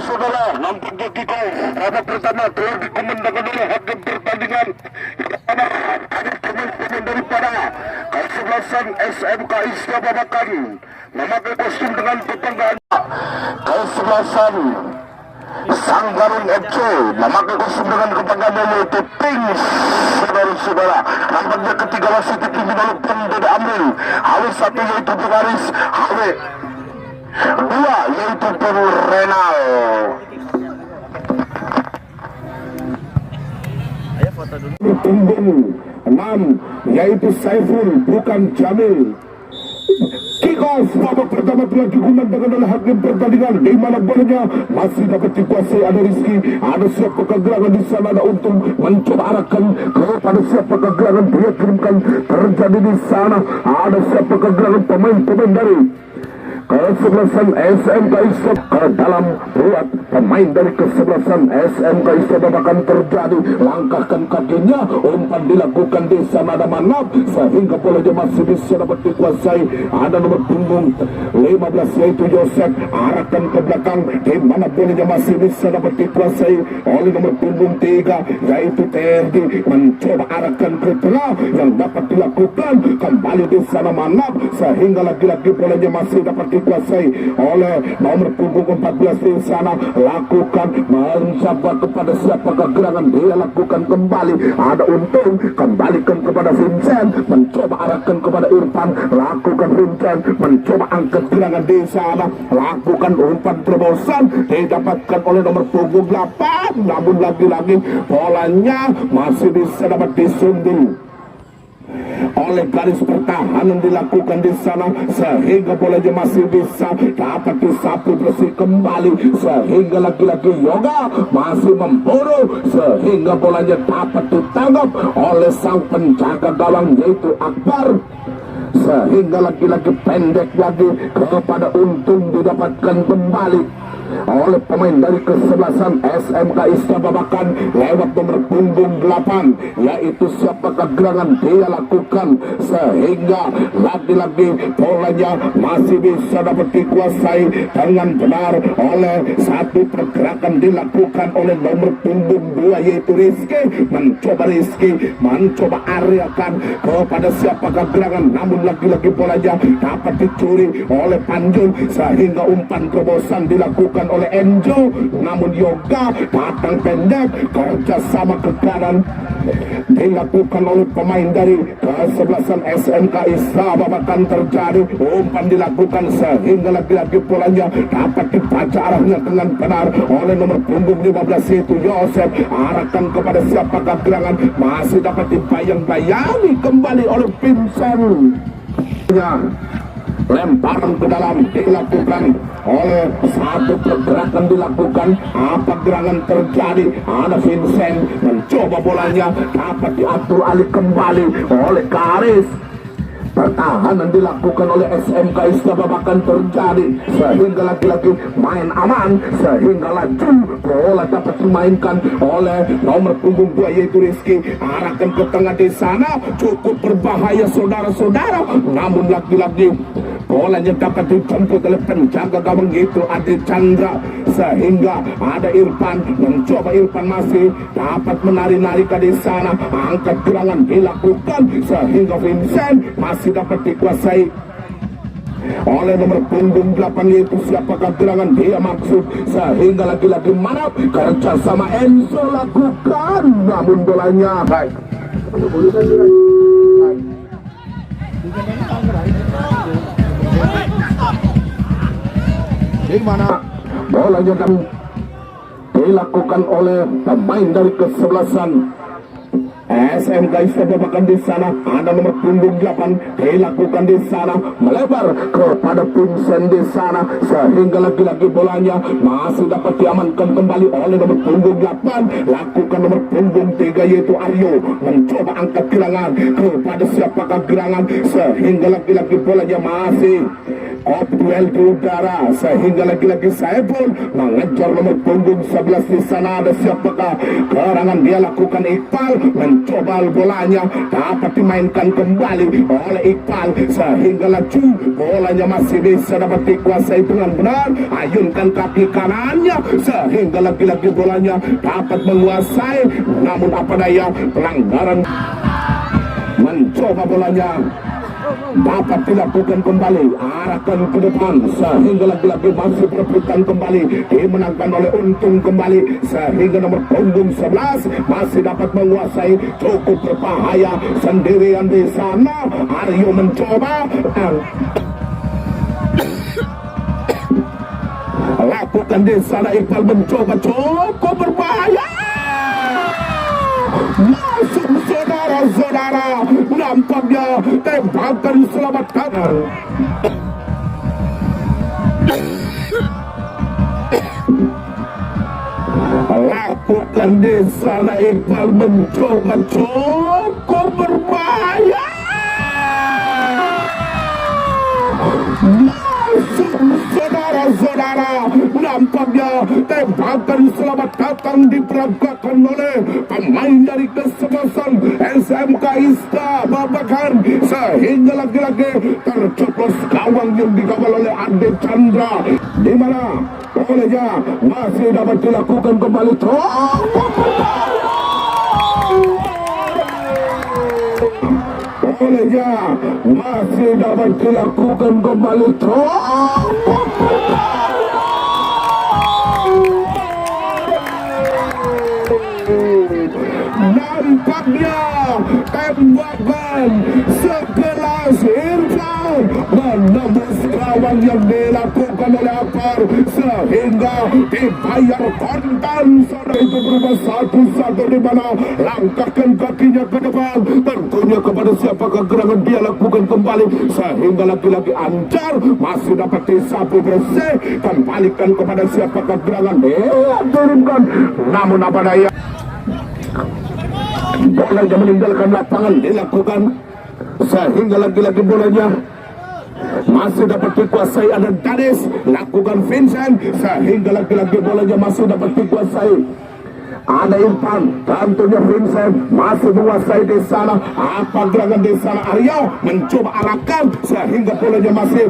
saudara, nampaknya Kiko babak pertama telah dikumandangkan oleh hakim pertandingan yang mana ada pemain-pemain daripada kesebelasan SMK Isya Babakan memakai kostum dengan kebanggaan. Kesebelasan Sanggarung FC memakai kostum dengan kebanggaan yaitu Pink. Saudara-saudara, nampaknya ketiga wasit dipimpin oleh Pendede Amril. HW1 yaitu Bukaris, HW2 yaitu Puru Renal. 6 yaitu Saiful bukan Jamil. Kick off babak pertama telah dikumandangkan oleh hakim pertandingan, di mana bolanya masih dapat dikuasai. Ada Rizky, ada siapa kegerangan di sana, ada Untung mencoba arahkan kepada siapa kegerangan, dia kirimkan terjadi di sana. Ada siapa kegerangan pemain-pemain dari kesebelasan SMK Isya ke dalam buat pemain dari kesebelasan SMK Isya Babakan terjadi, langkahkan kakinya, umpan dilakukan di sana, ada Manap sehingga bolanya masih bisa dapat dikuasai. Ada nomor punggung 15 yaitu Yosef, arahkan ke belakang, di mana bolanya masih bisa dapat dikuasai oleh nomor punggung 3 yaitu TRD, mencoba arahkan ke tengah yang dapat dilakukan kembali di sana Manap sehingga lagi-lagi bolanya masih dapat dikuasai oleh nomor punggung 14 di sana, lakukan mencoba kepada siapa kegerangan, dia lakukan kembali, ada Untung kembalikan kepada Vincent, mencoba arahkan kepada Irfan, lakukan Vincent, mencoba angkat gerangan di sana, lakukan umpan terobosan, didapatkan oleh nomor punggung 8, namun lagi-lagi bolanya masih bisa dapat disundul oleh garis pertahanan dilakukan di sana sehingga bolanya masih bisa dapat disapu bersih kembali, sehingga lagi-lagi Yoga masih memburu sehingga bolanya dapat ditangkap oleh sang penjaga gawang yaitu Akbar, sehingga lagi-lagi pendek lagi kepada Untung didapatkan kembali oleh pemain dari kesebelasan SMK Isya Babakan lewat nomor punggung 8 yaitu siapa kegerangan, dia lakukan sehingga lagi-lagi bolanya masih bisa dapat dikuasai dengan benar oleh satu pergerakan dilakukan oleh nomor punggung 2 yaitu Rizky, mencoba areakan kepada siapa kegerangan, namun lagi-lagi bolanya dapat dicuri oleh Panjul sehingga umpan terobosan dilakukan oleh Enjo, namun Yoga datang pendek, kerjasama ke kanan dilakukan oleh pemain dari kesebelasan SMK Isya Babakan terjadi, umpan dilakukan sehingga lagi-lagi bolanya dapat dibaca arahnya dengan benar oleh nomor punggung 15 yaitu Yosef, arahkan kepada siapa kegerangan, masih dapat dibayang-bayangi kembali oleh Vincent. Lemparan ke dalam dilakukan oleh satu pergerakan dilakukan, apa gerangan terjadi, ada Vincent mencoba bolanya dapat diatur alih kembali oleh Karis, pertahanan dilakukan oleh SMK Isya Babakan terjadi sehingga lagi-lagi main aman sehingga laju bola dapat dimainkan oleh nomor punggung 2 yaitu Rizky, arahkan ke tengah di sana, cukup berbahaya saudara-saudara, namun lagi-lagi bolanya dapat dijemput oleh penjaga gawang itu Adi Chandra sehingga ada Irfan, mencoba Irfan masih dapat menari-nari ke di sana, angkat gerangan dilakukan sehingga Vincent masih dapat dikuasai oleh nomor punggung 8 yaitu siapakah gerangan, dia maksud sehingga lagi-lagi Manap kerjasama Enzo lakukan, namun bolanya baik di mana bolanya dan dilakukan oleh pemain dari kesebelasan SMK Isya Babakan di sana, ada nomor punggung 8 dilakukan di sana, melebar kepada Vincent di sana sehingga lagi-lagi bolanya masih dapat diamankan kembali oleh nomor punggung 8, lakukan nomor punggung 3 yaitu Aryo, mencoba angkat gerangan kepada siapakah gerangan sehingga lagi-lagi bolanya masih duel di udara sehingga lagi-lagi Saiful mengejar nomor punggung 11 di sana, ada siapakah gerangan, dia lakukan Iqbal mencoba bolanya, dapat dimainkan kembali oleh Iqbal sehingga laju bolanya masih bisa dapat dikuasai dengan benar. Ayunkan kaki kanannya sehingga lagi-lagi bolanya dapat menguasai, namun apa daya pelanggaran. Mencoba bolanya dapat dilakukan kembali, arahkan ke depan sehingga lagi-lagi masih perebutan kembali, dimenangkan oleh Untung kembali sehingga nomor punggung 11 masih dapat menguasai, cukup berbahaya sendirian di sana. Aryo mencoba lakukan di sana, Iqbal mencoba, cukup berbahaya, masuk saudara-saudara, nampaknya tembakan diselamatkan. Lakukan di sana, Iqbal mencoba, cukup berbahaya, masuk saudara-saudara, nampaknya tembakan selamat datang diperagakan oleh pemain dari kesebelasan SMK Ista Babakan sehingga lagi-lagi tercoblos gawang yang dikawal oleh Ade Chandra, di mana olehnya masih dapat dilakukan kembali. Olehnya masih dapat dilakukan kembali. Nampaknya tembakan sekelas Irfan menembus gawang yang dilakukan oleh Akbar sehingga dibayar kontan. Saudara itu berubah satu-satu, di mana langkahkan kakinya ke depan, tentunya kepada siapakah gerangan dia lakukan kembali sehingga lagi-lagi Anjar masih dapat disapu bersih dan balikan kepada siapakah gerangan dia turunkan, namun apa daya bolanya meninggalkan lapangan dilakukan sehingga lagi-lagi bolanya masih dapat dikuasai. Ada Danis, lakukan Vincent sehingga lagi-lagi bolanya masih dapat dikuasai. Ada Irfan, tentunya Vincent masih menguasai di sana. Apa gerangan di sana? Aryo mencoba arahkan sehingga bolanya masih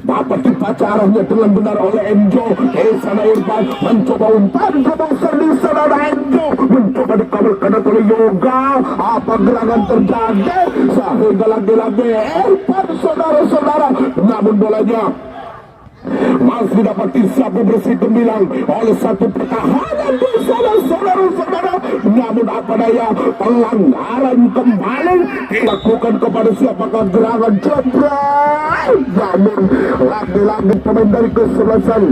dapat dibaca arahnya dengan benar oleh Enjo. Di sana Irfan mencoba umpan kebongkar, di sana ada Enjo mencoba dikabulkan oleh Yoga. Apa gerangan terjadi sehingga lagi-lagi Irfan saudara-saudara, namun bolanya masih dapat disapu bersih gemilang oleh satu pertahanan di sana saudara-saudara, namun apa daya pelanggaran kembali dilakukan kepada siapakah gerangan jebret, namun lagi-lagi pemain dari kesebelasan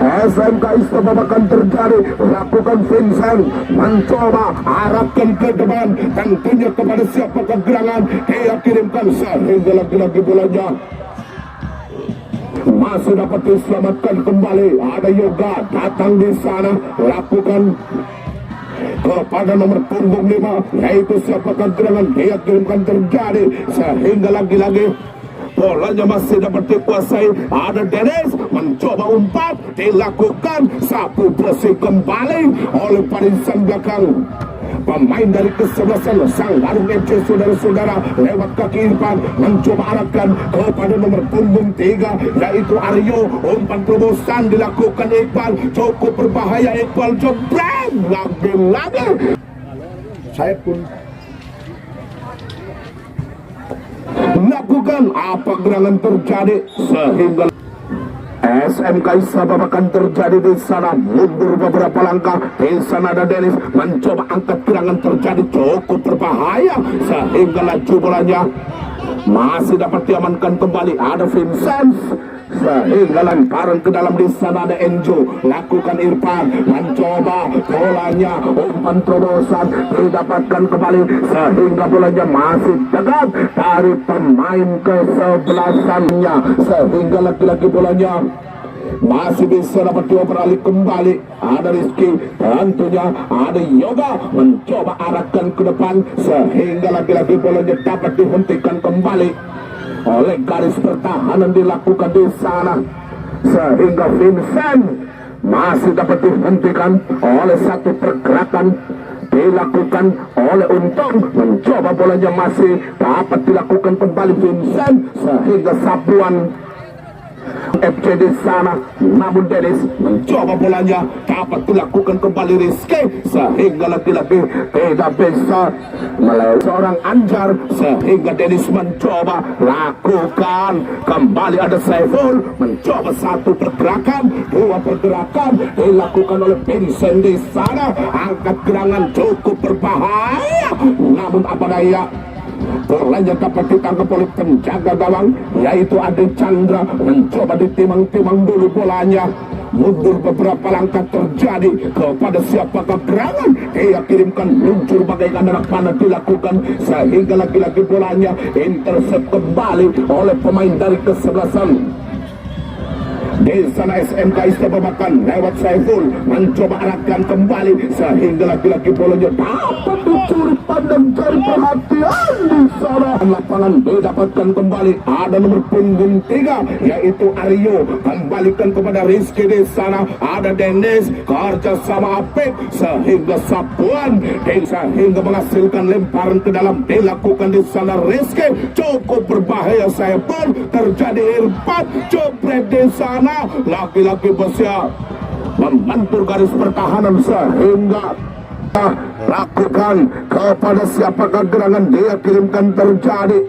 SMK Ista Babakan terjadi, lakukan Vincent mencoba arahkan ke depan, tentunya kepada siapakah gerangan dia kirimkan sehingga lagi-lagi bolanya masih dapat diselamatkan kembali. Ada Yoga datang di sana, lakukan kepada nomor punggung 5 yaitu siapakah gerangan dia kirimkan terjadi sehingga lagi-lagi bolanya masih dapat dikuasai. Ada Dennis mencoba umpan, dilakukan sapu bersih kembali oleh barisan belakang pemain dari kesebelasan Sanggarung FC saudara-saudara. Lewat kaki Irfan mencoba arahkan kepada nomor punggung 3 yaitu Aryo. Umpan terobosan dilakukan Iqbal, cukup berbahaya. Iqbal jebret lagi-lagi. Saya pun lakukan apa gerangan terjadi sehingga SMK Ista Babakan terjadi di sana, mundur beberapa langkah. Di sana ada Dennis mencoba angkat gerangan terjadi, cukup berbahaya sehingga laju bolanya masih dapat diamankan kembali. Ada Vincent sehingga lemparan ke dalam. Di sana ada Enjo, lakukan Irfan mencoba bolanya, umpan terobosan didapatkan kembali sehingga bolanya masih dekat dari pemain kesebelasannya sehingga lagi-lagi bolanya masih bisa dapat dioper alih kembali. Ada Rizky, tentunya ada Yoga mencoba arahkan ke depan sehingga lagi-lagi bolanya dapat dihentikan kembali oleh garis pertahanan dilakukan di sana sehingga Vincent masih dapat dihentikan oleh satu pergerakan dilakukan oleh Untung, mencoba bolanya masih dapat dilakukan kembali Vincent sehingga sapuan FC di sana, namun Dennis mencoba bolanya dapat dilakukan kembali Rizky sehingga lagi-lagi tidak bisa melalui seorang Anjar sehingga Dennis mencoba lakukan kembali, ada Saiful mencoba satu pergerakan, dua pergerakan dilakukan oleh Vincent di sana, angkat gerangan cukup berbahaya, namun apa daya bolanya dapat ditangkap oleh penjaga gawang yaitu Ade Chandra, mencoba ditimang-timang dulu bolanya, mundur beberapa langkah terjadi kepada siapakah gerangan, dia kirimkan luncur bagaikan anak panah dilakukan sehingga lagi-lagi bolanya intercept kembali oleh pemain dari kesebelasan di sana SMK Istababakan lewat Saiful mencoba arahkan kembali sehingga lagi-lagi bolanya dapat dicuri pandang cari perhatian di sana. Lapangan didapatkan kembali, ada nomor punggung 3 yaitu Aryo, kembalikan kepada Rizky di sana, ada Dennis kerja sama Apik sehingga sapuan sehingga menghasilkan lemparan ke dalam dilakukan di sana Rizky, cukup berbahaya Saiful, terjadi Irfan jopret di sana, laki-laki bersiap membentur garis pertahanan sehingga lakukan kepada siapakah gerangan dia kirimkan terjadi,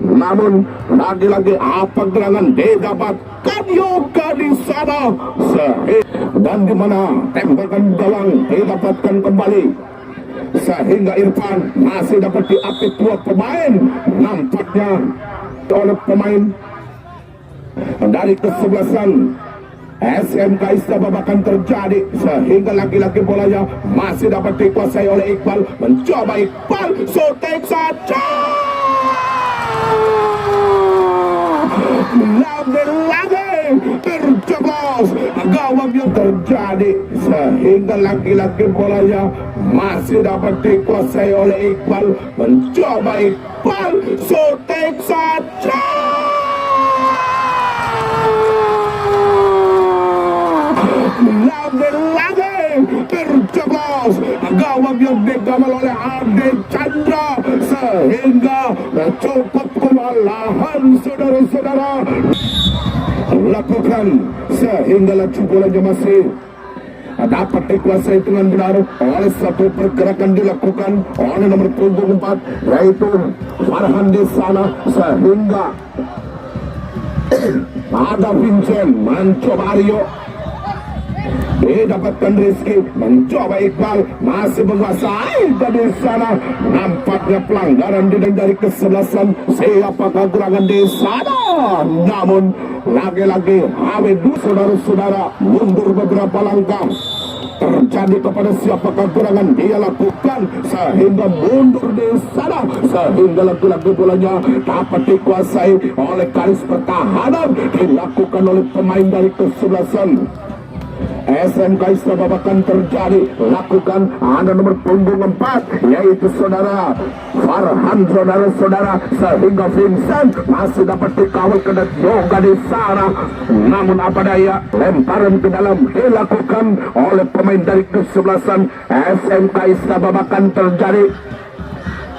namun lagi-lagi apa gerangan didapatkan Yoga di sana dan di mana tembakan gawang didapatkan kembali sehingga Irfan masih dapat diapit dua pemain, nampaknya oleh pemain dari kesebelasan SMK Istababakan terjadi sehingga lagi-lagi bolanya masih dapat dikuasai oleh Iqbal, mencoba Iqbal shooting saja, lagi-lagi terjeblos gawang yang terjadi sehingga lagi-lagi bolanya masih dapat dikuasai oleh Iqbal, mencoba Iqbal shooting saja, lagi-lagi terjeblos gawang yang digamal oleh Ade Chandra sehingga cukup kewalahan saudara-saudara lakukan sehingga laju bolanya masih dapat dikuasai dengan benar oleh satu pergerakan dilakukan oleh nomor punggung 4 yaitu Farhan di sana sehingga ada Vincent mencoba Aryo, didapatkan Rizky, mencoba Iqbal masih menguasai dari sana, nampaknya pelanggaran dari kesebelasan siapakah gerangan di sana, namun lagi-lagi Hamid saudara-saudara mundur beberapa langkah, terjadi kepada siapakah gerangan dia lakukan sehingga mundur di sana sehingga lagi-lagi bolanya dapat dikuasai oleh garis pertahanan dilakukan oleh pemain dari kesebelasan SMK Istababakan terjadi, lakukan ada nomor punggung 4 yaitu saudara Farhan saudara-saudara sehingga Vincent masih dapat dikawal ke Yoga di sana, namun apa daya lemparan ke dalam dilakukan oleh pemain dari kesebelasan SMK Istababakan terjadi.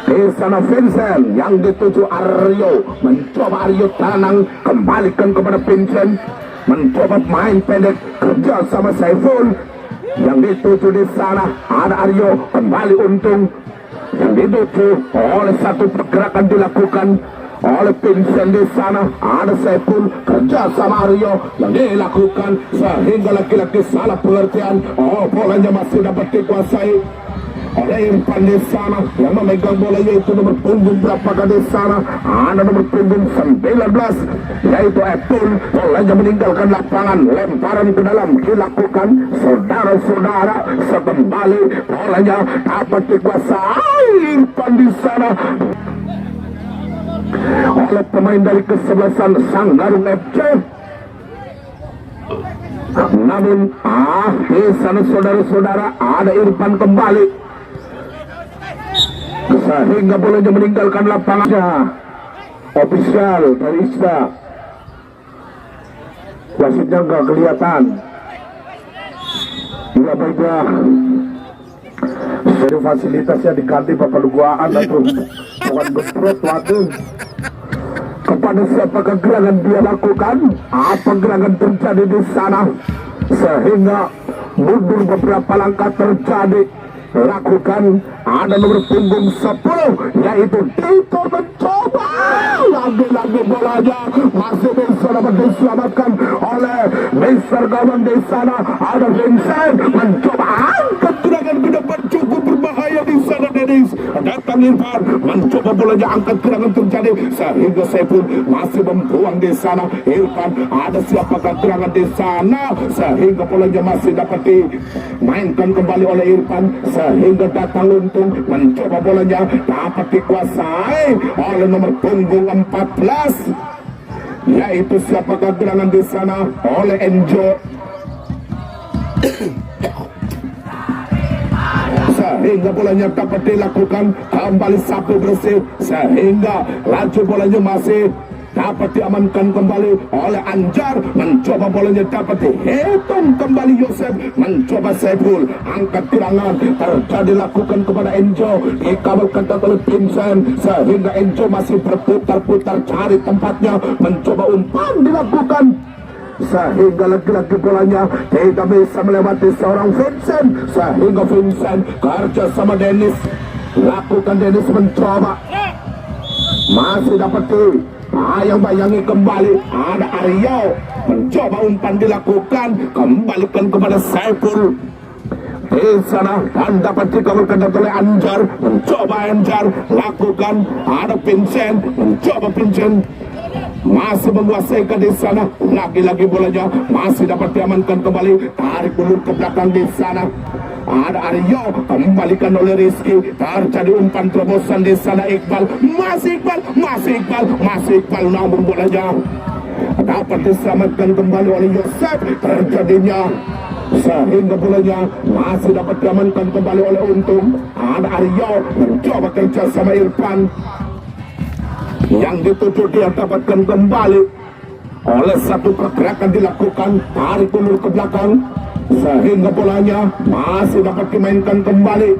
Di sana Vincent yang dituju Aryo, mencoba Aryo tenang kembalikan kepada Vincent, mencoba main pendek kerja sama Saiful yang dituju di sana, ada Aryo kembali Untung yang dituju oleh satu pergerakan dilakukan oleh Vincent di sana, ada Saiful kerja sama Aryo yang dilakukan sehingga laki-laki salah pengertian, bolanya masih dapat dikuasai oleh Irfan di sana yang memegang bola yaitu nomor punggung berapa di sana, ada nomor punggung 19 yaitu Abdul, bolanya meninggalkan lapangan, lemparan ke dalam dilakukan saudara-saudara sekembali bolanya dapat dikuasai Irfan di sana oleh pemain dari kesebelasan Sanggarung FC, namun di sana saudara-saudara ada Irfan kembali sehingga bolanya meninggalkan lapangan. Ofisial dari Ista, wasitnya nggak kelihatan. Tidak baiklah Jadi fasilitasnya diganti pepeluguaan atau bukan gemprot waduh. Kepada siapa gerangan dia lakukan, apa gerangan terjadi di sana, sehingga mundur beberapa langkah terjadi. Lakukan ada nomor punggung 10 yaitu Tito mencoba lagi-lagi bolanya masih bisa dapat diselamatkan oleh Mister Gawang di sana. Ada Vincent mencoba angkat gerangan ke depan, cukup berbahaya di sana. Dennis datang, Irfan mencoba bolanya angkat gerangan terjadi sehingga Saiful masih membuang di sana. Irfan ada siapakah gerangan di sana sehingga bolanya masih dapat dimainkan kembali oleh Irfan sehingga datang Untung mencoba bolanya dapat dikuasai oleh nomor punggung 14 yaitu siapakah gerangan di sana oleh Enjo sehingga bolanya dapat dilakukan kembali sapu bersih sehingga laju bolanya masih dapat diamankan kembali oleh Anjar. Mencoba bolanya dapat dihitung kembali Yosef, mencoba Saiful angkat tirangan terjadi lakukan kepada Enjo, dikabulkan oleh Vincent sehingga Enjo masih berputar-putar cari tempatnya, mencoba umpan dilakukan sehingga lagi-lagi bolanya tidak bisa melewati seorang Vincent sehingga Vincent kerja sama Dennis lakukan. Dennis mencoba masih dapat bayang-bayangi kembali ada Aryo mencoba umpan dilakukan kembalikan kepada Saiful di sana dan dapat dikabulkan oleh Anjar, mencoba Anjar lakukan ada Vincent mencoba Vincent masih menguasai di sana lagi-lagi bolanya masih dapat diamankan kembali, tarik ulur ke belakang di sana. Ada Aryo kembalikan oleh Rizky, terjadi umpan terobosan di sana. Iqbal masih Iqbal namun bolanya dapat diselamatkan kembali oleh Yosef terjadinya sehingga bolanya masih dapat diamankan kembali oleh Untung. Ada Aryo mencoba kerja sama Irfan yang dituju dia dapatkan kembali oleh satu pergerakan dilakukan, tarik ulur ke belakang sehingga bolanya masih dapat dimainkan kembali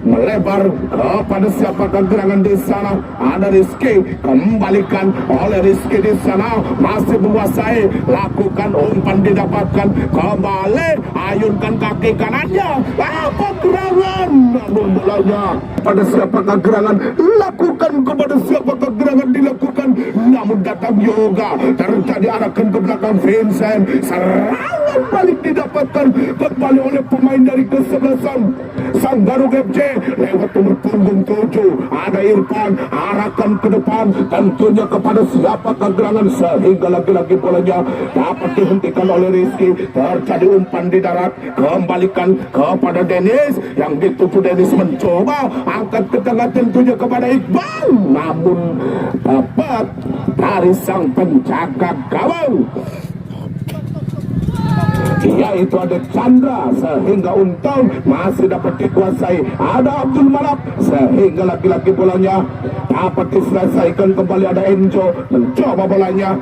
melebar kepada siapakah gerangan di sana. Ada Rizky kembalikan oleh Rizky di sana masih menguasai lakukan umpan didapatkan kembali ayunkan kaki kanannya apa gerangan namun bolanya pada siapakah gerangan lakukan kepada siapakah gerangan dilakukan namun datang Yoga terjadi arahkan ke belakang Vincent serangan balik didapatkan kembali oleh pemain dari kesebelasan Sanggarung FC lewat nomor punggung 7 ada Irfan arahkan ke depan tentunya kepada siapakah gerangan sehingga lagi-lagi bolanya dapat dihentikan oleh Rizky, terjadi umpan di darat kembalikan kepada Dennis yang dituju. Dennis mencoba angkat ke tengah tentunya kepada Iqbal namun dapat dari sang penjaga gawang yaitu ada Chandra sehingga Untung masih dapat dikuasai. Ada Abdul Malak sehingga lagi-lagi bolanya dapat diselesaikan kembali. Ada Enjo mencoba bolanya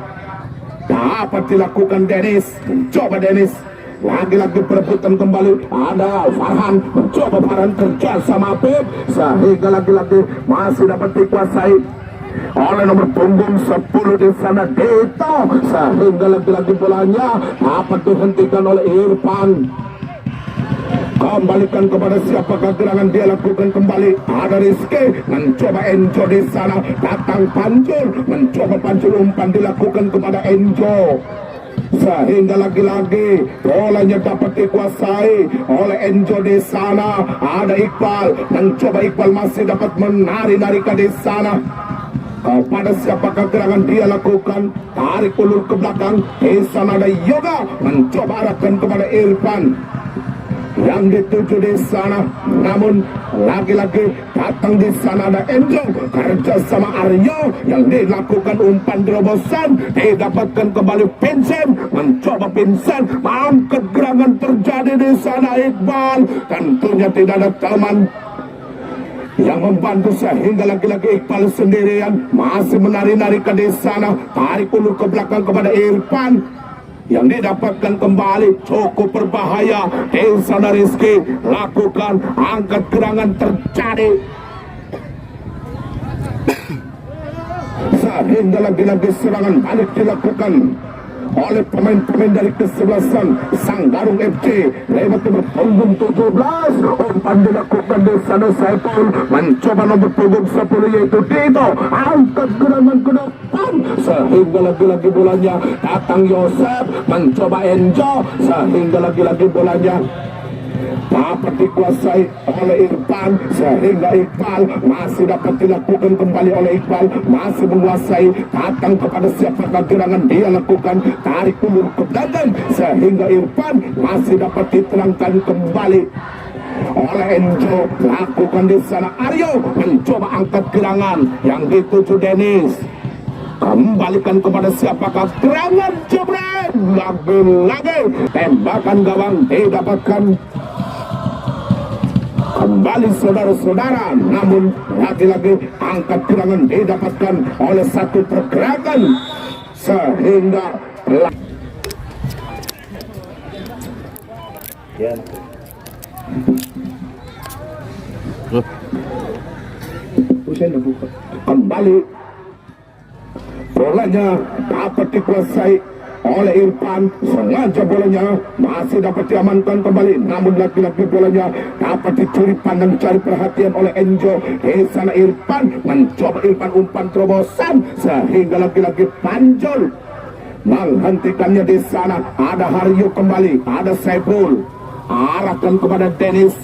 dapat dilakukan Dennis, mencoba Dennis lagi-lagi perebutan kembali. Ada Farhan mencoba Farhan kerja sama Apip sehingga lagi-lagi masih dapat dikuasai oleh nomor punggung 10 di sana Dito sehingga lagi-lagi bolanya dapat dihentikan oleh Irfan. Kembalikan kepada siapakah gerangan dia lakukan kembali. Ada Rizky mencoba Enjo di sana datang Panjul mencoba Panjul umpan dilakukan kepada Enjo sehingga lagi-lagi bolanya dapat dikuasai oleh Enjo di sana. Ada Iqbal mencoba Iqbal masih dapat menari-narikan di sana kepada siapakah gerangan dia lakukan tarik ulur ke belakang. Di sana ada Yoga mencoba arahkan kepada Irfan yang dituju di sana namun lagi-lagi datang di sana ada Enjo kerja sama Aryo yang dilakukan umpan terobosan didapatkan kembali. Vincent mencoba Vincent angkat gerangan terjadi di sana. Iqbal tentunya tidak ada teman yang membantu sehingga lagi-lagi Iqbal sendirian masih menari-nari ke di sana tarik ulur ke belakang kepada Irfan yang didapatkan kembali cukup berbahaya. Di sana Rizky lakukan angkat gerangan terjadi sehingga lagi-lagi serangan balik dilakukan oleh pemain-pemain dari kesebelasan Sanggarung FC. Lewat nomor punggung 17 umpan dilakukan di sana. Saiful mencoba nomor punggung 10 yaitu Dito, angkat gerangan ke depan sehingga lagi-lagi bolanya datang Yosef, mencoba Enjo sehingga lagi-lagi bolanya dapat dikuasai oleh Irfan sehingga Iqbal masih dapat dilakukan kembali oleh Iqbal, masih menguasai, datang kepada siapakah gerangan dia lakukan, tarik ulur ke belakang sehingga Irfan masih dapat diterangkan kembali oleh Enjo, lakukan di sana Aryo mencoba angkat gerangan yang dituju Dennis, kembalikan kepada siapakah gerangan jebret, lagi-lagi tembakan gawang didapatkan kembali saudara-saudara, namun lagi-lagi angkat gerangan didapatkan oleh satu pergerakan sehingga kembali bolanya dapat dikuasai oleh Irfan, sengaja bolanya masih dapat diamankan kembali, namun lagi-lagi bolanya dapat dicuri pandang, cari perhatian oleh Enjo. Di sana Irfan mencoba umpan terobosan sehingga lagi-lagi Panjol menghentikannya. Di sana ada Haryo kembali, ada Saiful, arahkan kepada Dennis.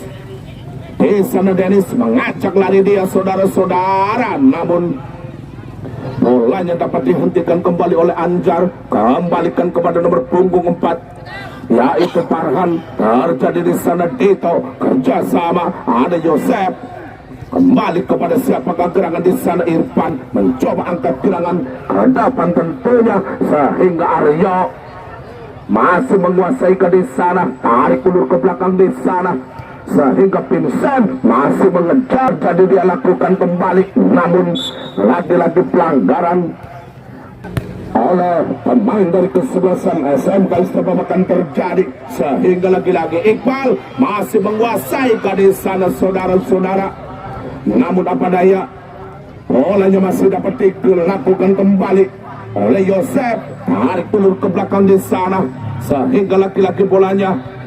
Di sana Dennis mengacak lari dia saudara-saudara, namun bolanya dapat dihentikan kembali oleh Anjar, kembalikan kepada nomor punggung 4 yaitu Farhan. Terjadi di sana Dito, kerjasama, ada Yosef, kembali kepada siapakah gerangan di sana. Irfan mencoba angkat gerangan ke depan tentunya sehingga Aryo masih menguasai ke di sana, tarik ulur ke belakang di sana sehingga Vincent masih mengejar, jadi dia lakukan kembali, namun lagi-lagi pelanggaran oleh pemain dari kesebelasan SMK Istimewa terjadi sehingga lagi-lagi Iqbal masih menguasai ke di sana saudara-saudara, namun apa daya bolanya masih dapat dilakukan kembali oleh Yosef, tarik ulur ke belakang di sana sehingga lagi-lagi bolanya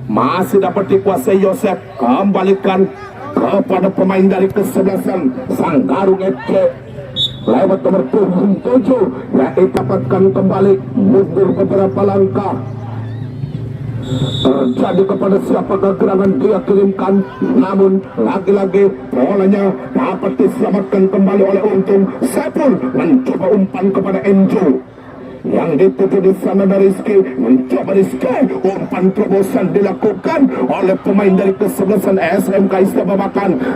masih dapat dikuasai Yosef, kembalikan kepada pemain dari kesebelasan Sanggarung FC lewat nomor punggung 7 yang didapatkan kembali, mundur beberapa langkah, terjadi kepada siapakah gerangan dia kirimkan, namun lagi-lagi bolanya dapat diselamatkan kembali oleh Untung. Saiful mencoba umpan kepada Enjo yang dituju di sana dari Rizky, mencoba Rizky, umpan terobosan dilakukan oleh pemain dari kesebelasan SMK Istimewa.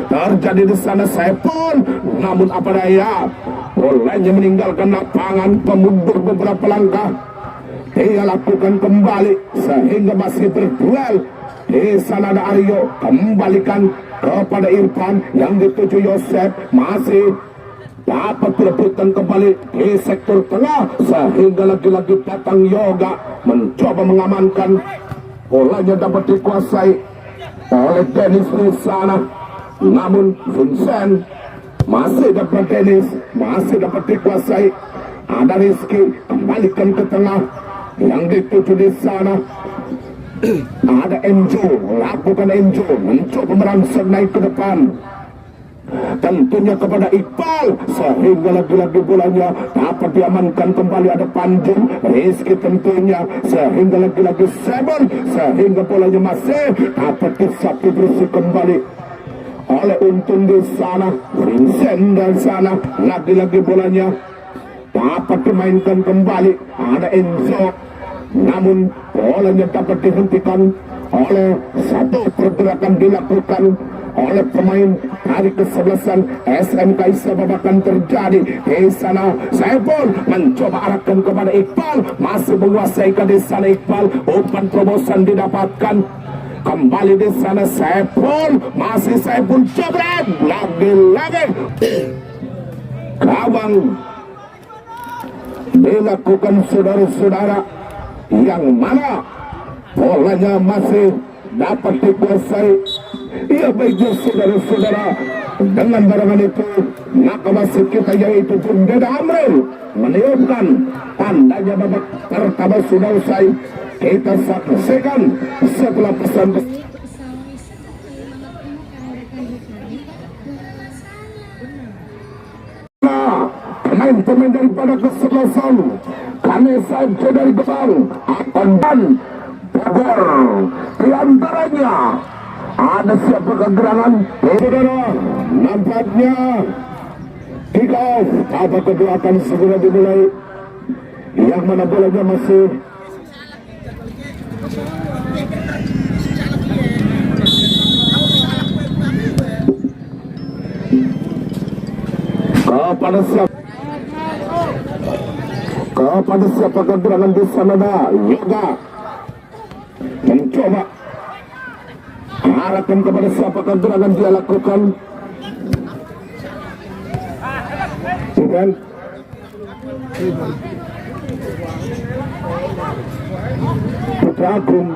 Terjadi di sana Saiful, namun apa daya bolanya meninggalkan lapangan, memundur beberapa langkah, dia lakukan kembali sehingga masih berduel. Di sana ada Aryo, kembalikan kepada Irfan yang dituju Yosef, masih dapat direbutkan kembali di sektor tengah sehingga lagi-lagi datang Yoga mencoba mengamankan, bolanya dapat dikuasai oleh Dennis di sana, namun Vincent masih dapat, Dennis masih dapat dikuasai, ada Rizky, kembalikan ke tengah yang dituju di sana ada Enjo, lakukan Enjo mencoba merangsek naik ke depan, tentunya kepada Iqbal sehingga lagi-lagi bolanya dapat diamankan kembali, ada Panjung, Rizky tentunya sehingga lagi-lagi Sebon, sehingga bolanya masih dapat disapu bersih kembali oleh Untung di sana. Vincent dari sana lagi-lagi bolanya dapat dimainkan kembali, ada Enzo, namun bolanya dapat dihentikan oleh satu pergerakan dilakukan oleh pemain dari kesebelasan SMK Istimewa terjadi di sana. Saiful mencoba arahkan kepada Iqbal, masih menguasai ke di sana Iqbal, umpan terobosan didapatkan kembali di sana Saiful, masih Saiful jebret, lagi-lagi gawang dilakukan saudara-saudara yang mana bolanya masih dapat dikuasai. Iya baiknya saudara-saudara, dengan barangan itu maka wasit kita yaitu Bundeda Amril meniupkan tandanya babak pertama sudah usai. Kita saksikan setelah pesan pemain-pemain daripada kesebelasan Kanesa FC dari Gebang akan dan Bogor. Di antaranya ada siapa kegerangan? Saudara, nampaknya kick off babak kedua akan segera dimulai. Yang mana bolanya masih kepada siapa kegerangan di sana? Yoga mencoba arahkan kepada siapa kegerangan dia lakukan. Bukan Putra Agung.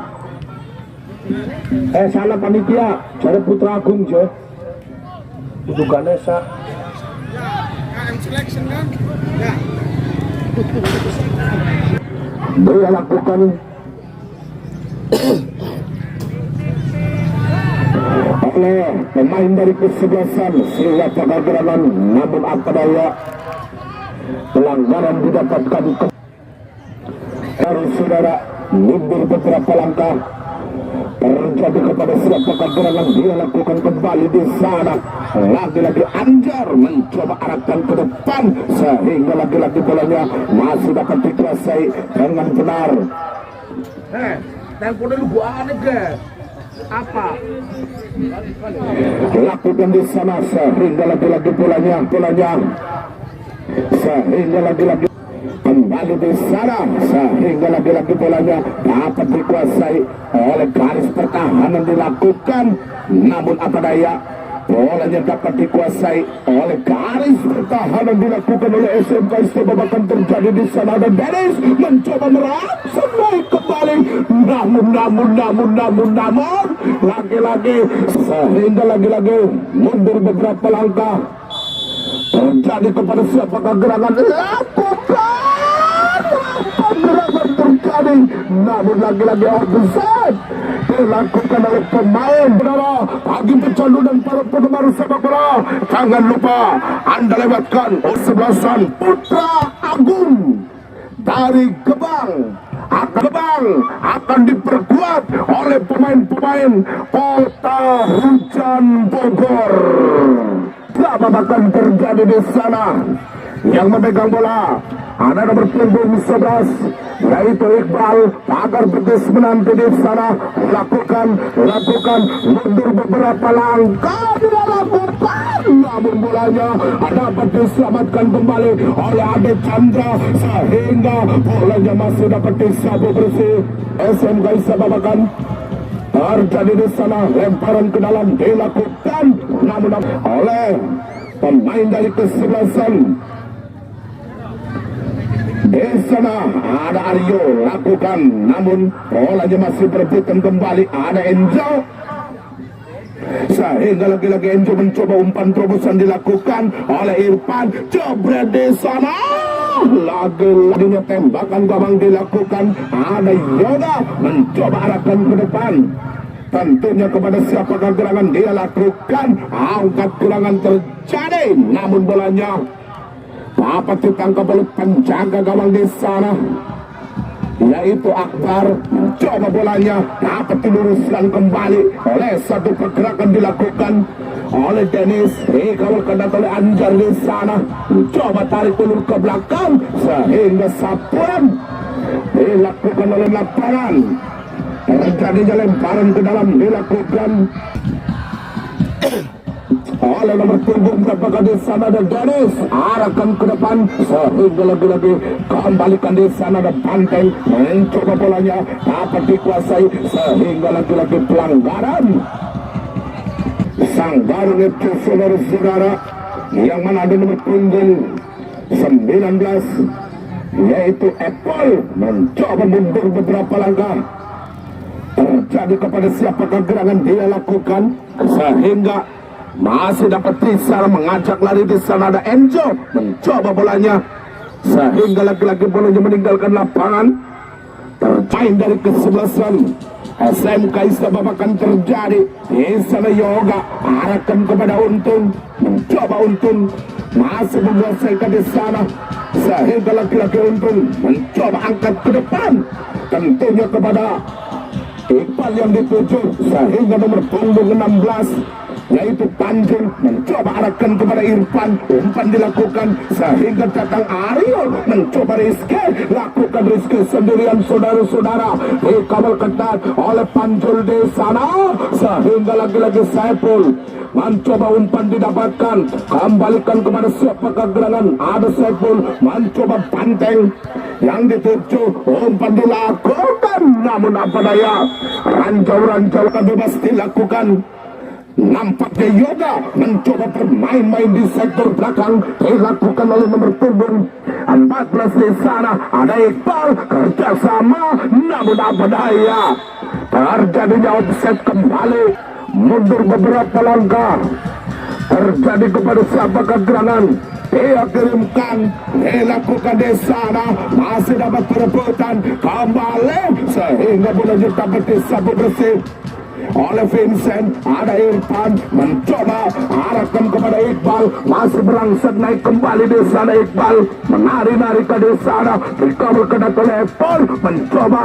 Salah panitia, cari Putra Agung je. Itu Ganesha. Dia lakukan oleh pemain dari kesebelasan Sriwata Kageraman, namun apa daya pelanggaran didapatkan harus saudara mundur beberapa langkah terjadi kepada siapa Kageraman. Dia lakukan kembali di sana, lagi-lagi Anjar mencoba arahkan ke depan sehingga lagi-lagi bolanya masih dapat dikuasai dengan benar. Tempo dulu gua aneh guys. Apa? Lakukan di sana sehingga lagi-lagi bolanya sehingga lagi-lagi kembali di sana sehingga lagi-lagi bolanya dapat dikuasai oleh garis pertahanan dilakukan, namun apa daya bolanya dapat dikuasai oleh garis pertahanan dilakukan oleh SMK Istimewa. Bahkan terjadi di sana dan Dennis mencoba merangsang naik kembali, namun lagi-lagi sehingga lagi-lagi mundur beberapa langkah terjadi kepada siapa kegerangan gerakan terjadi, namun lagi-lagi offside dilakukan oleh pemain. Saudara, bagi pecandu dan para penggemar sepak bola, jangan lupa Anda lewatkan kesebelasan Putra Agung dari Gebang akan diperkuat oleh pemain-pemain Kota Hujan Bogor. Bahkan terjadi di sana. Yang memegang bola ada nomor punggung 11 yaitu Iqbal. Agar betis menanti di sana, lakukan mundur beberapa langkah, tidak lakukan, namun bolanya dapat diselamatkan kembali oleh Ade Chandra sehingga bolanya masih dapat disapu bersih. SMK Isababakan terjadi di sana, lemparan ke dalam dilakukan, namun oleh pemain dari kesebelasan. Di sana ada Aryo lakukan, namun bolanya masih berebutan kembali. Ada Enzo sehingga lagi-lagi Enzo mencoba umpan terobosan dilakukan oleh Irfan. Jebret di sana, lagi-lagi tembakan gawang dilakukan. Ada Yoga mencoba arahkan ke depan, tentunya kepada siapa gerangan dia lakukan. Angkat gerangan terjadi, namun bolanya dapat ditangkap oleh penjaga gawang di sana yaitu Akbar. Coba bolanya dapat diluruskan kembali oleh satu pergerakan dilakukan oleh Dennis. Dikawal kedat oleh Anjar di sana, coba tarik ulur ke belakang sehingga sapuan dilakukan oleh lapangan. Terjadinya lemparan ke dalam dilakukan oleh nomor punggung berapa di sana dan Dennis arahkan ke depan sehingga lagi-lagi kembalikan di sana dan Banteng mencoba bolanya dapat dikuasai sehingga lagi-lagi pelanggaran. Sang baru itu saudara-saudara yang mana ada nomor punggung 19 yaitu Apple mencoba mundur beberapa langkah. Terjadi kepada siapakah gerangan dia lakukan sehingga masih dapat Trisal mengajak lari. Di sana ada Enzo mencoba bolanya sehingga lagi-lagi bolanya meninggalkan lapangan. Termain dari kesebelasan SMK Istabab akan terjadi. Di sana Yoga arahkan kepada Untung, mencoba Untung masih menguasai di sana sehingga laki-laki Untung mencoba angkat ke depan, tentunya kepada Iqbal yang dituju sehingga nomor punggung 16 yaitu Panjul mencoba arahkan kepada Irfan. Umpan dilakukan sehingga datang Aryo mencoba Rizky, lakukan Rizky sendirian saudara-saudara, dikawal ketat oleh Panjul di sana sehingga lagi-lagi Saiful mencoba umpan didapatkan, kembalikan kepada siapa kegerangan. Ada Saiful mencoba Banteng yang dituju, umpan dilakukan namun apa daya, ranjau-ranjau akan bebas dilakukan. Nampaknya Yoga mencoba bermain-main di sektor belakang, dilakukan oleh nomor punggung 14 di sana. Ada Iqbal kerjasama namun apa daya, terjadinya offset kembali, mundur beberapa langkah. Terjadi kepada siapa kegerangan, dia kirimkan, dilakukan di sana, masih dapat perebutan kembali sehingga bolanya dapat disapu bersih oleh Vincent. Ada Irfan mencoba arahkan kepada Iqbal, masih berangsek naik kembali di sana. Iqbal menari-nari ke di sana, dikawal kedat oleh Paul, mencoba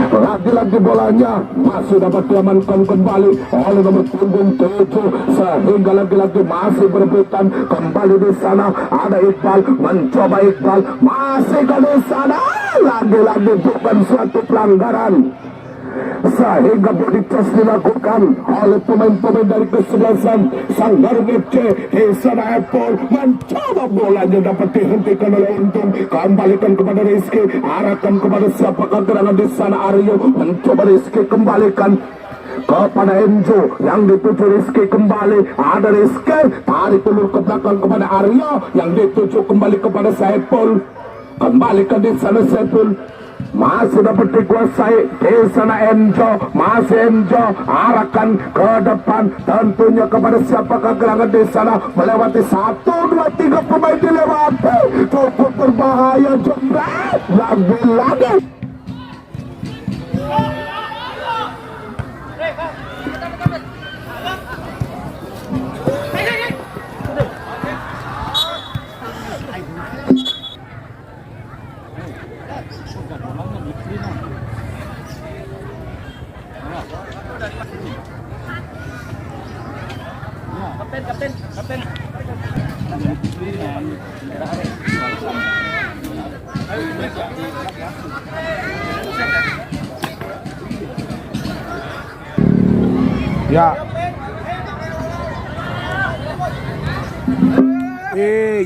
lagi-lagi bolanya masih dapat diamankan kembali oleh nomor punggung 7 sehingga lagi-lagi masih berebutan kembali di sana. Ada Iqbal mencoba, Iqbal masih ke di sana, lagi-lagi bukan suatu pelanggaran sehingga body test dilakukan oleh pemain-pemain dari kesebelasan Sanggarung FC. Di sana Apple mencoba, bolanya dapat dihentikan oleh Untung, kembalikan kepada Rizky, arahkan kepada siapa kegerangan di sana. Aryo mencoba, Rizky kembalikan kepada Enzo yang dituju Rizky kembali. Ada Rizky tarik ulur ke belakang kepada Aryo yang dituju kembali kepada Saiful, kembalikan di sana Saiful, masih dapat dikuasai di sana Enzo, masih Enzo arahkan ke depan, tentunya kepada siapa kegerangan di sana, melewati 1, 2, 3 pemain dilewati, cukup berbahaya jembret lagi-lagi. Kapten. Ya.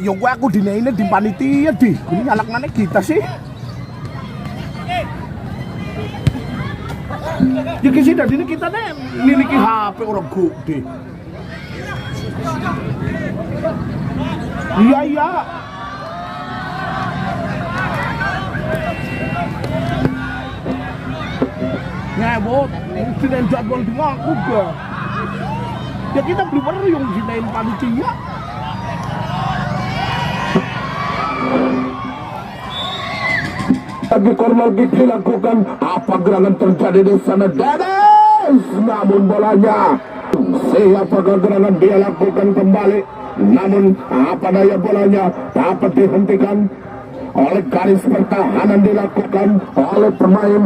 Yung gue aku dinainnya di panitia di. Ini nyalak-nyalak kita sih. Ya kisih dari ini kita nih miliki HP orang gede. Iya. Ngebot, sinain jadwal di ngaku ga. Ya kita beli baru yang sinain panitia. Lagi kormal dilakukan, apa gerangan terjadi di sana? Dennis, namun bolanya siapa gerangan dia lakukan kembali, namun apa daya bolanya dapat dihentikan oleh garis pertahanan dilakukan oleh pemain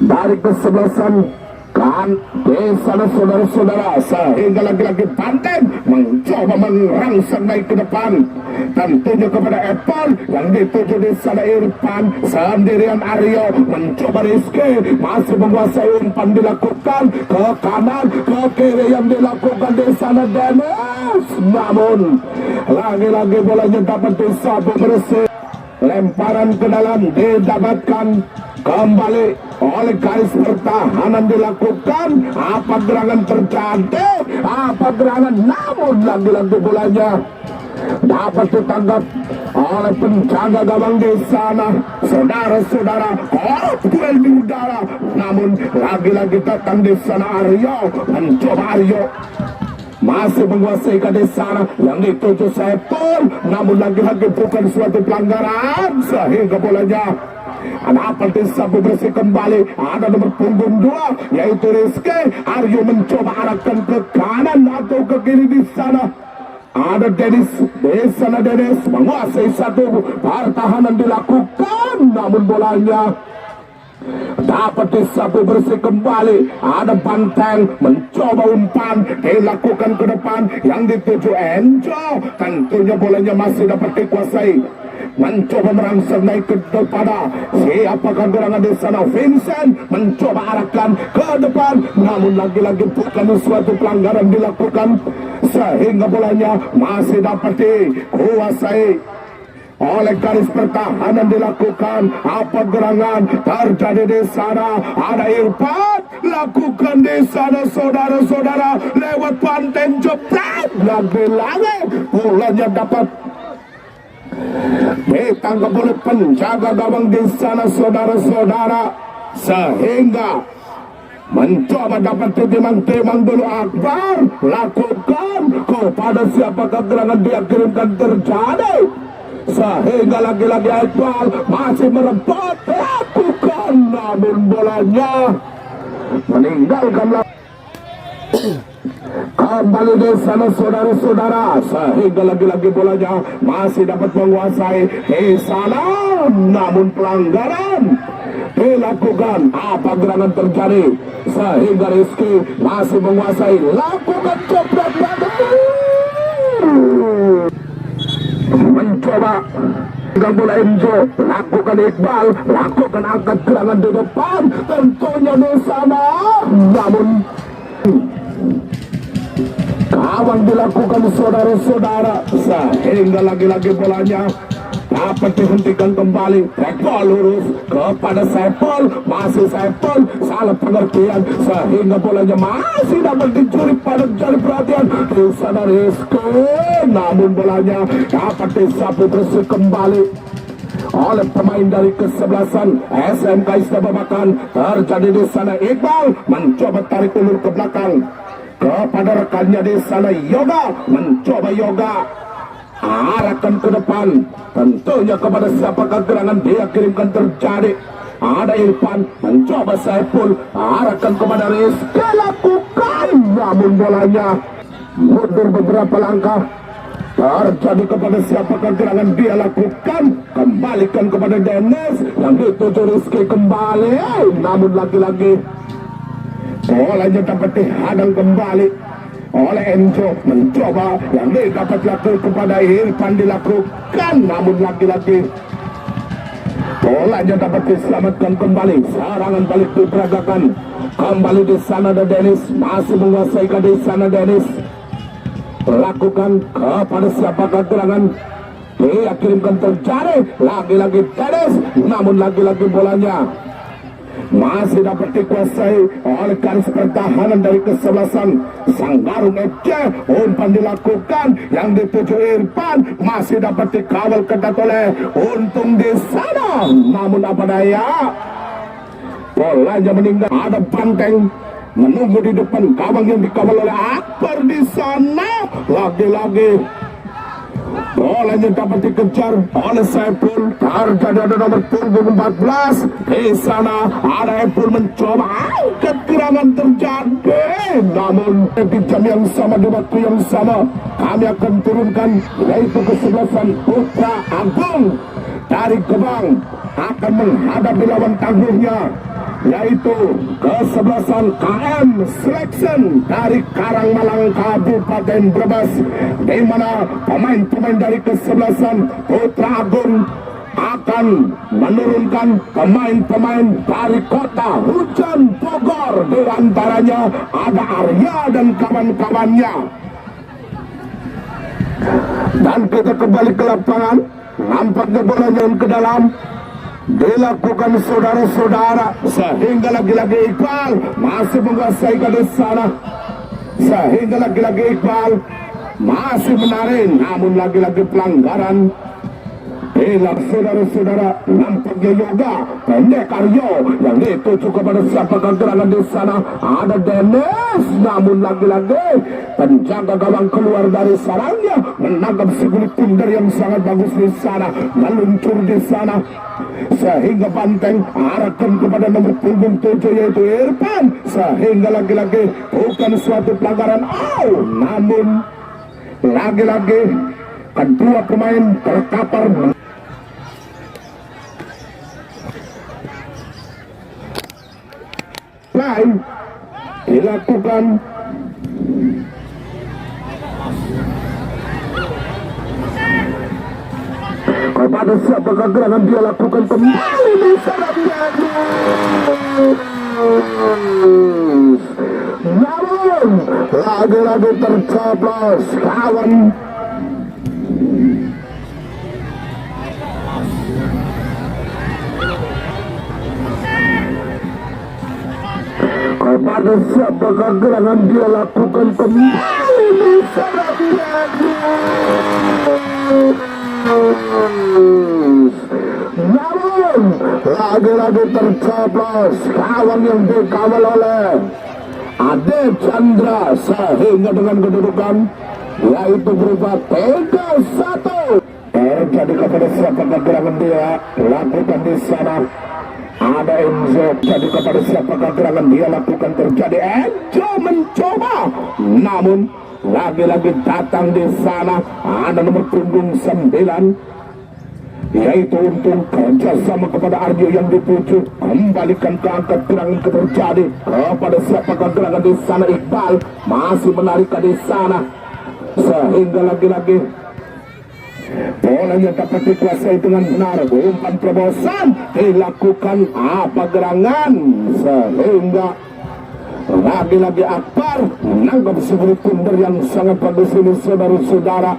dari kesebelasan kan di sana saudara-saudara, sehingga lagi-lagi Panten mencoba merangsang naik ke depan, tentunya kepada Apple yang dituju di sana. Irfan sendirian, Aryo mencoba, Rizky masih menguasai, umpan dilakukan ke kanan ke kiri yang dilakukan di sana Dennis, namun lagi-lagi bolanya dapat disapu bersih. Lemparan ke dalam didapatkan kembali oleh garis pertahanan dilakukan. Apa gerangan terjadi? Apa gerangan? Namun lagi-lagi bolanya dapat ditangkap oleh penjaga gawang di sana. Saudara-saudara, duel di udara, namun lagi-lagi datang di sana Aryo, mencoba Aryo masih menguasai ke di sana yang dituju Saiful, namun lagi-lagi bukan suatu pelanggaran sehingga bolanya dapat disapu bersih kembali. Ada nomor punggung 2 yaitu Rizky. Aryo mencoba arahkan ke kanan atau ke kiri di sana. Ada Dennis di sana. Dennis menguasai satu, pertahanan dilakukan namun bolanya dapat disapu bersih kembali. Ada Banteng mencoba umpan dilakukan ke depan yang dituju Enjo. Tentunya bolanya masih dapat dikuasai, mencoba merangsang naik ke depan. Siapakah gerangan di sana? Vincent mencoba arahkan ke depan, namun lagi-lagi bukan suatu pelanggaran dilakukan sehingga bolanya masih dapat dikuasai oleh garis pertahanan dilakukan. Apa gerangan terjadi di sana? Ada Irfan lakukan di sana, saudara-saudara, lewat Banteng jepret. Lagi-lagi bolanya dapat ditangkap oleh penjaga gawang di sana, saudara-saudara, sehingga mencoba dapat timang-timang dulu. Akbar lakukan kepada siapakah gerangan dia kirimkan terjadi, sehingga lagi-lagi Akbar masih merebut lakukan, namun bolanya meninggalkan kembali di sana, saudara-saudara, sehingga lagi-lagi bolanya masih dapat menguasai di sana, namun pelanggaran dilakukan. Apa gerangan terjadi sehingga Rizky masih menguasai, lakukan copot mencoba gak boleh Enzo, lakukan Iqbal, lakukan angkat gerangan di depan, tentunya di sana, namun kawan dilakukan, saudara-saudara, sehingga lagi-lagi bolanya dapat dihentikan kembali. Track ball lurus kepada Saiful, masih Saiful salah pengertian sehingga bolanya masih dapat dicuri pada jari perhatian di sana Rizky, namun bolanya dapat disapu bersih kembali oleh pemain dari kesebelasan SMK Istababakan. Terjadi di sana Iqbal mencoba tarik ulur ke belakang kepada rekannya di sana. Yoga mencoba Yoga arahkan ke depan, tentunya kepada siapakah gerangan dia kirimkan terjadi. Ada Irfan mencoba Saiful arahkan kepada Rizky, lakukan, namun bolanya mundur beberapa langkah. Terjadi kepada siapakah gerangan dia lakukan, kembalikan kepada Dennis yang dituju Rizky kembali, namun lagi-lagi bolanya dapat dihadang kembali oleh Enzo. Mencoba yang dapat dilakukan kepada Irfan dilakukan, namun lagi-lagi bolanya dapat diselamatkan kembali. Serangan balik diperagakan kembali di sana. Ada Dennis masih menguasai di sana. Dennis lakukan kepada siapakah gerangan dia kirimkan terjadi, lagi-lagi Dennis, namun lagi-lagi bolanya masih dapat dikuasai oleh garis pertahanan dari kesebelasan Sanggarung FC. Umpan dilakukan yang dituju Irfan, masih dapat dikawal ketat oleh Untung di sana, namun apa daya bolanya meninggal. Ada Banteng menunggu di depan gawang yang dikawal oleh Akbar di sana. Lagi-lagi bolanya dapat dikejar oleh Saiful. Terjadi ada nomor punggung 14 di sana. Ada Saiful mencoba angkat gerangan terjadi, namun di jam yang sama, di waktu yang sama, kami akan turunkan yaitu kesebelasan Putra Agung dari Gebang akan menghadapi lawan tangguhnya yaitu kesebelasan KM Selection dari Karangmalang Kabupaten Brebes, di mana pemain-pemain dari kesebelasan Putra Agung akan menurunkan pemain-pemain dari kota Hujan Bogor. Di antaranya ada Arya dan kawan-kawannya. Dan kita kembali ke lapangan. Nampaknya bolanya ke dalam dilakukan, saudara-saudara, sehingga lagi-lagi Iqbal masih menguasai ke sana, sehingga lagi-lagi Iqbal masih menarik, namun lagi-lagi pelanggaran. Bila saudara-saudara, nampaknya Yoga pendek Aryo yang dituju kepada siapa gerangan di sana. Ada Dennis, namun lagi-lagi penjaga gawang keluar dari sarangnya, menangkap si kulit tundar yang sangat bagus di sana, meluncur di sana sehingga banteng arahkan kepada nomor punggung 7 yaitu Irfan, sehingga lagi-lagi bukan suatu pelanggaran. Namun lagi-lagi kedua pemain terkapar. Play dilakukan kepada siapa gerangan dia lakukan kembali di sana. Namun lagi-lagi tercoblos kawan. Kepada siapa gerangan dia lakukan kembali di sana. Namun lagi-lagi tercoblos kawan yang dikawal oleh Ade Chandra, sehingga dengan kedudukan yaitu berupa 3-1 terjadi kepada siapa gerangan dia lakukan di sana. Ada Enzo, jadi kepada siapa gerangan dia lakukan terjadi. Enzo mencoba, namun lagi-lagi datang di sana. Ada nomor punggung 9 yaitu untung kerjasama kepada Arjo yang dituju, kembalikan ke angkat gerangan terjadi kepada siapa gerangan di sana. Iqbal masih menarik di sana, sehingga lagi-lagi bolanya dapat dikuasai dengan benar. Umpan terobosan dilakukan apa gerangan, sehingga lagi-lagi Akbar menangkap sebuah tundar yang sangat bagus ini saudara-saudara.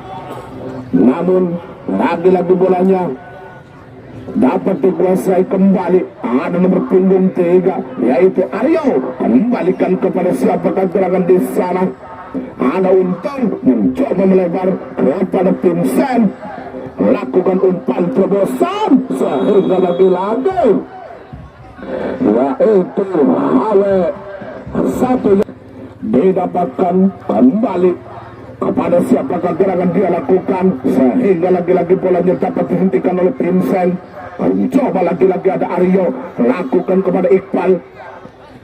Namun lagi-lagi bolanya dapat dikuasai kembali. Ada nomor punggung 3 yaitu Aryo, kembalikan kepada siapa gerangan di sana. Ada untung mencoba melebar kepada Vincent, lakukan umpan terobosan, sehingga lagi-lagi yaitu Hawe satu didapatkan kembali kepada siapa gerangan dia lakukan, sehingga lagi-lagi bolanya dapat dihentikan oleh Vincent. Mencoba lagi-lagi ada Aryo, lakukan kepada Iqbal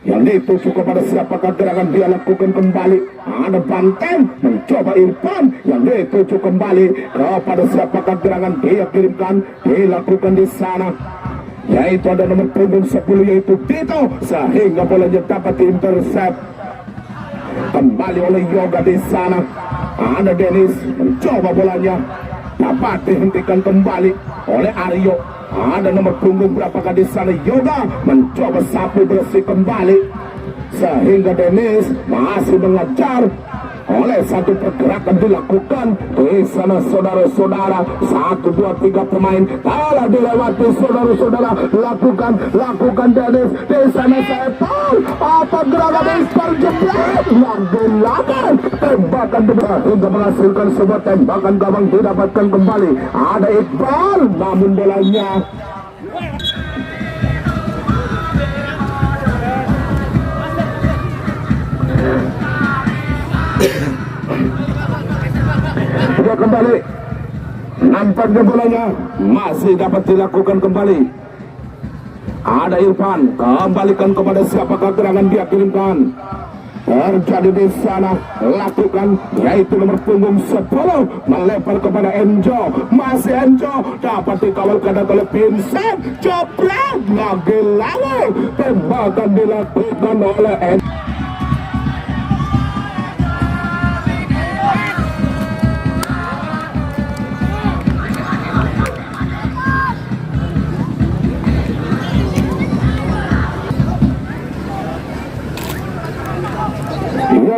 yang dituju kepada siapa gerangan dia lakukan kembali. Ada Banteng mencoba Irfan yang dituju kembali kepada siapa gerangan dia kirimkan, dilakukan di sana yaitu ada nomor punggung 10 yaitu Tito, sehingga bolanya dapat diintercept kembali oleh Yoga di sana. Ada Dennis mencoba bolanya, dapat dihentikan kembali oleh Aryo. Ada nomor punggung berapakah di sana. Yoga mencoba sapu bersih kembali, sehingga Dennis masih mengejar. Oleh satu pergerakan dilakukan di sana saudara-saudara. 1, 2, 3 pemain telah dilewati saudara-saudara. Lakukan Dennis di sana. Sepul apa gerakan Iqbal jebret lagi tembakan hingga menghasilkan sebuah tembakan gawang didapatkan kembali. Ada Iqbal, namun bolanya sudah kembali. Nampaknya bolanya masih dapat dilakukan kembali. Ada Irfan, kembalikan kepada siapakah gerangan dia kirimkan. Terjadi di sana, lakukan yaitu nomor punggung 10 melempar kepada Enjo. Masih Enjo dapat dikawal kepada oleh Vincent. Joprak lagi-lagi tembakan dilakukan oleh Enjo.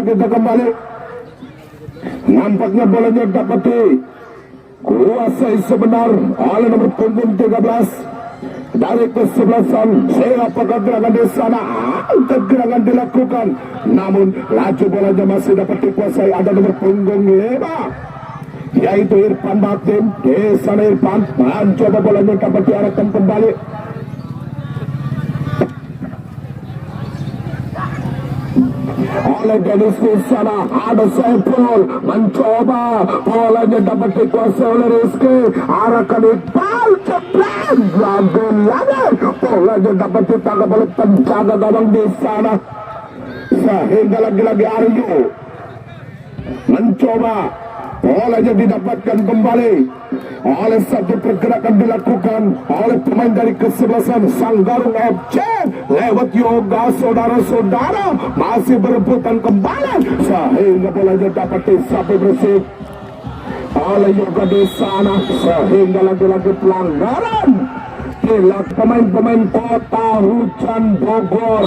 Kita kembali, nampaknya bolanya dapat dikuasai sebenar oleh nomor punggung 13 dari kesebelasan. Apakah gerakan di sana? Angkat gerangan dilakukan, namun laju bolanya masih dapat dikuasai. Ada nomor punggung 5, yaitu Irfan Batim. Di sana Irfan mencoba bolanya dapat diarahkan kembali. Oleh Dennis di sana, ada Saiful mencoba bolanya dapat dikuasai oleh Rizky. Arahkan Iqbal, cepet lagi bolanya dapat ditangkap oleh penjaga gawang di sana, sehingga lagi-lagi Aryo mencoba bolanya didapatkan kembali oleh satu pergerakan dilakukan oleh pemain dari kesebelasan Sanggarung FC lewat Yoga. Saudara-saudara masih berebutan kembali sehingga bolanya dapat disapu bersih oleh Yoga di sana, sehingga lagi-lagi pelanggaran dilakukan pemain-pemain Kota Hujan Bogor.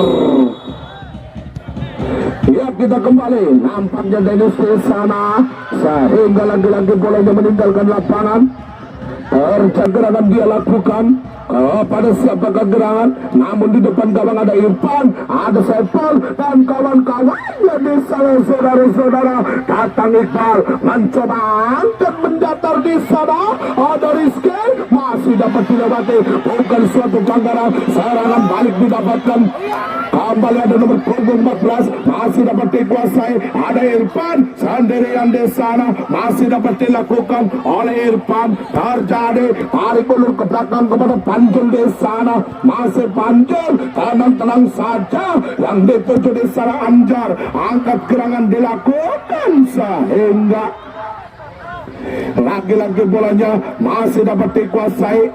Ya, kita kembali, nampaknya Dennis di sana, sehingga lagi-lagi bolanya meninggalkan lapangan. Pergerakan dia lakukan pada siapakah gerangan, namun di depan gawang ada Irfan, ada Saiful dan kawan-kawannya di sana. Saudara-saudara, datang Iqbal mencoba angkat mendatar di sana, ada Rizky masih dapat dilewati, bukan suatu pelanggaran. Serangan balik didapatkan kembali, ada nomor punggung 14 masih dapat dikuasai, ada Irfan sendirian di sana, masih dapat dilakukan oleh Irfan. Terjadi tarik ulur ke belakang kepada Panjul di sana, masih Panjul tenang-tenang saja, yang dituju di sana Anjar. Angkat gerangan dilakukan sehingga lagi-lagi bolanya masih dapat dikuasai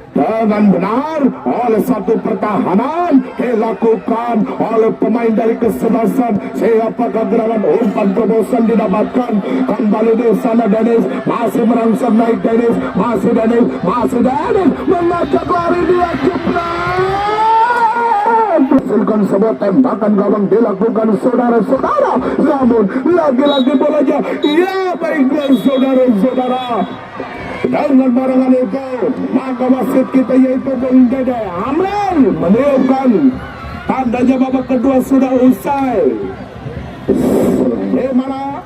dengan benar oleh satu pertahanan dilakukan oleh pemain dari kesebelasan. Siapakah gerangan umpan terobosan didapatkan kembali di sana. Dennis masih merangsang naik, Dennis masih Dennis mengajak lari, dia jebret, hasilkan sebuah tembakan gawang dilakukan saudara-saudara, namun lagi-lagi bolanya ya baiklah saudara-saudara. Dengan barangan itu, maka wasit kita yaitu Bung Dede Amran meniupkan tandanya babak kedua sudah usai. Di mana